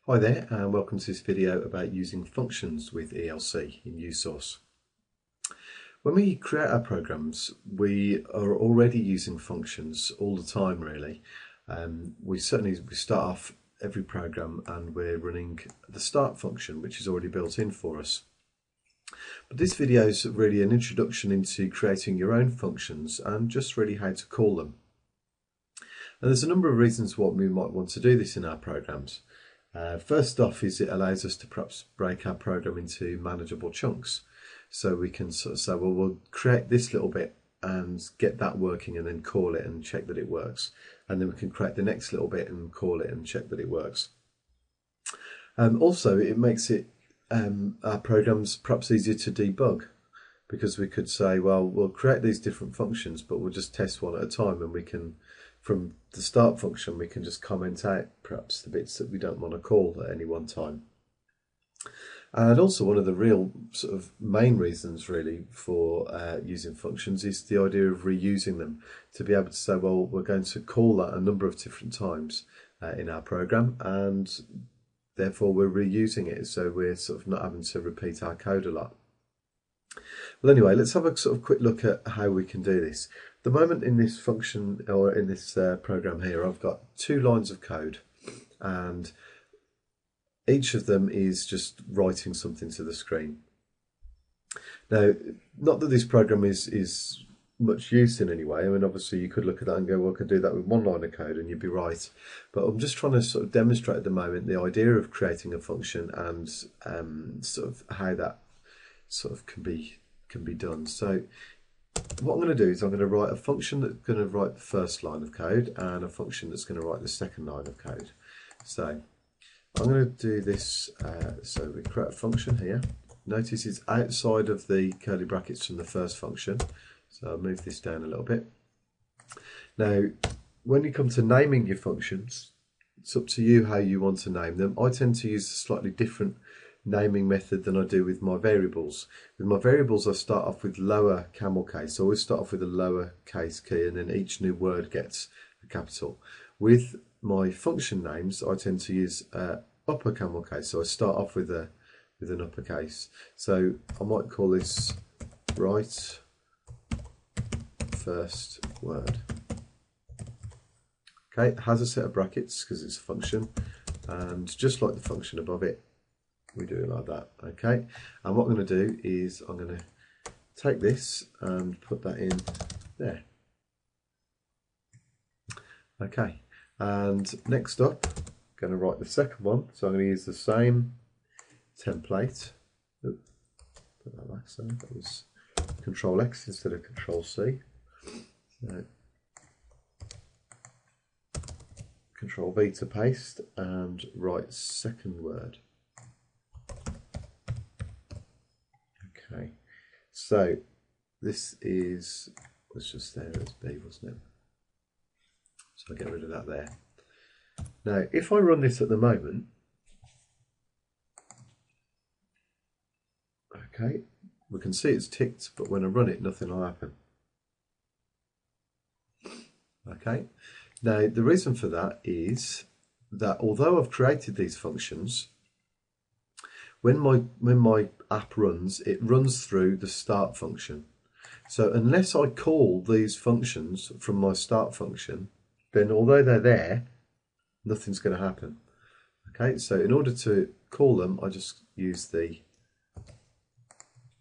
Hi there and welcome to this video about using functions with ELC in youSRC. When we create our programs, we are already using functions all the time really. We start off every program and we're running the start function, which is already built in for us. But this video is really an introduction into creating your own functions and just really how to call them. And there's a number of reasons why we might want to do this in our programs. First off is it allows us to perhaps break our program into manageable chunks. So we can sort of say, well, we'll create this little bit and get that working and then call it and check that it works. And then we can create the next little bit and call it and check that it works. Also, it makes our programs perhaps easier to debug, because we could say, well, we'll create these different functions, but we'll just test one at a time, and we can, from the start function, we can just comment out perhaps the bits that we don't want to call at any one time. And also one of the real sort of main reasons really for using functions is the idea of reusing them, to be able to say, well, we're going to call that a number of different times in our program, and therefore we're reusing it, so we're sort of not having to repeat our code a lot. Well, anyway, let's have a sort of quick look at how we can do this. At the moment in this function, or in this program here, I've got 2 lines of code, and each of them is just writing something to the screen. Now, not that this program is much use in any way. I mean, obviously you could look at that and go, well, I could do that with 1 line of code and you'd be right. But I'm just trying to sort of demonstrate at the moment the idea of creating a function and sort of how that sort of can be done. So what I'm going to do is I'm going to write a function that's going to write the first line of code and a function that's going to write the second line of code. So I'm going to do this, so we create a function here. Notice it's outside of the curly brackets from the first function. So I'll move this down a little bit. Now, when you come to naming your functions, it's up to you how you want to name them. I tend to use a slightly different naming method than I do with my variables. With my variables, I start off with lower camel case. I always start off with a lower case key, and then each new word gets a capital. With my function names, I tend to use upper camel case. So I start off with an uppercase. So I might call this write first word. Okay, it has a set of brackets because it's a function, and just like the function above it, we do it like that. Okay, and what I'm going to do is I'm going to take this and put that in there. Okay, and next up, I'm going to write the second one. So I'm going to use the same template. Put that back. So that was Control X instead of Control C. Control V to paste and write second word. Okay, so this was just there as B, wasn't it? So I'll get rid of that there. Now, if I run this at the moment, okay, we can see it's ticked, but when I run it, nothing will happen. Okay, now the reason for that is that although I've created these functions, when my app runs, it runs through the start function. So unless I call these functions from my start function, then although they're there, nothing's going to happen. Okay, so in order to call them, I just use the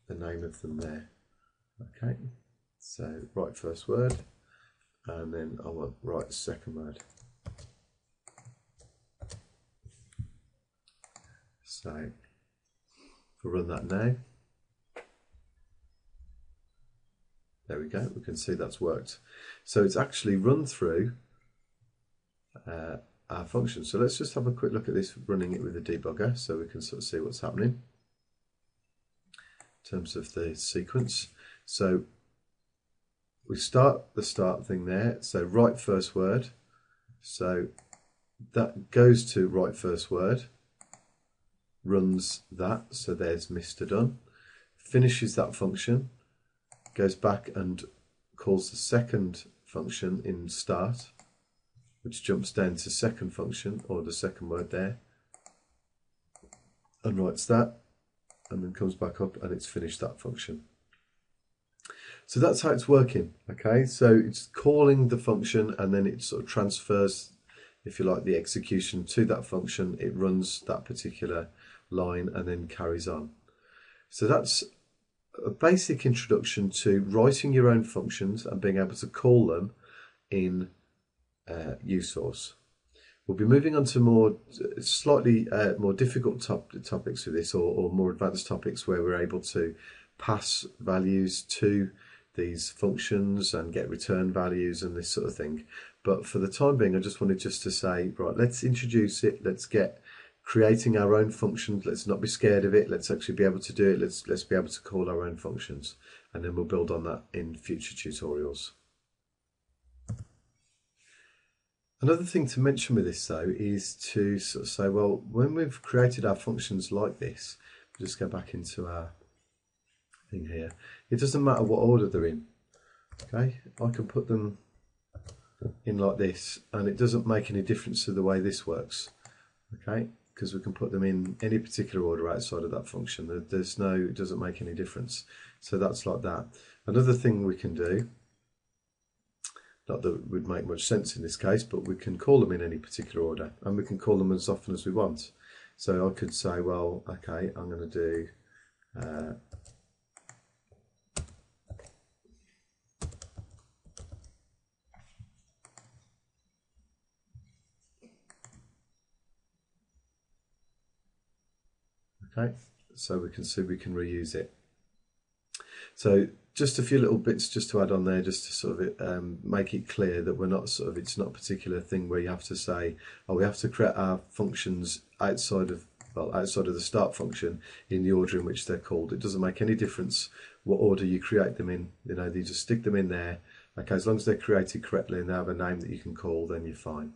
name of them there. Okay, so write first word, and then I want write second word. So if I run that now, there we go, we can see that's worked. So it's actually run through our function. So let's just have a quick look at this, running it with the debugger, so we can sort of see what's happening in terms of the sequence. So we start the start thing there, so write first word, so that goes to write first word, runs that, so there's Mr. Done, finishes that function, goes back and calls the second function in start, which jumps down to second function, or the second word there, and writes that, and then comes back up and it's finished that function. So that's how it's working, okay? So it's calling the function and then it sort of transfers, if you like, the execution to that function. It runs that particular line and then carries on. So that's a basic introduction to writing your own functions and being able to call them in youSRC. We'll be moving on to slightly more difficult topics with this, or more advanced topics where we're able to pass values to these functions and get return values and this sort of thing. But for the time being, I just wanted to say, right, let's introduce it. Let's get creating our own functions. Let's not be scared of it. Let's actually be able to do it. Let's be able to call our own functions, and then we'll build on that in future tutorials. Another thing to mention with this though is to sort of say, well, when we've created our functions like this, just go back into our thing here. It doesn't matter what order they're in. Okay, I can put them in like this, and it doesn't make any difference to the way this works. Okay, because we can put them in any particular order outside of that function. It doesn't make any difference. So that's like that. Another thing we can do, not that it would make much sense in this case, but we can call them in any particular order, and we can call them as often as we want. So I could say, well, okay, I'm going to do okay, so we can see we can reuse it. So just a few little bits just to add on there, just to sort of make it clear that we're not sort of, it's not a particular thing where you have to say, oh, we have to create our functions outside of the start function in the order in which they're called. It doesn't make any difference what order you create them in. You know, you just stick them in there. Okay, as long as they're created correctly and they have a name that you can call, then you're fine.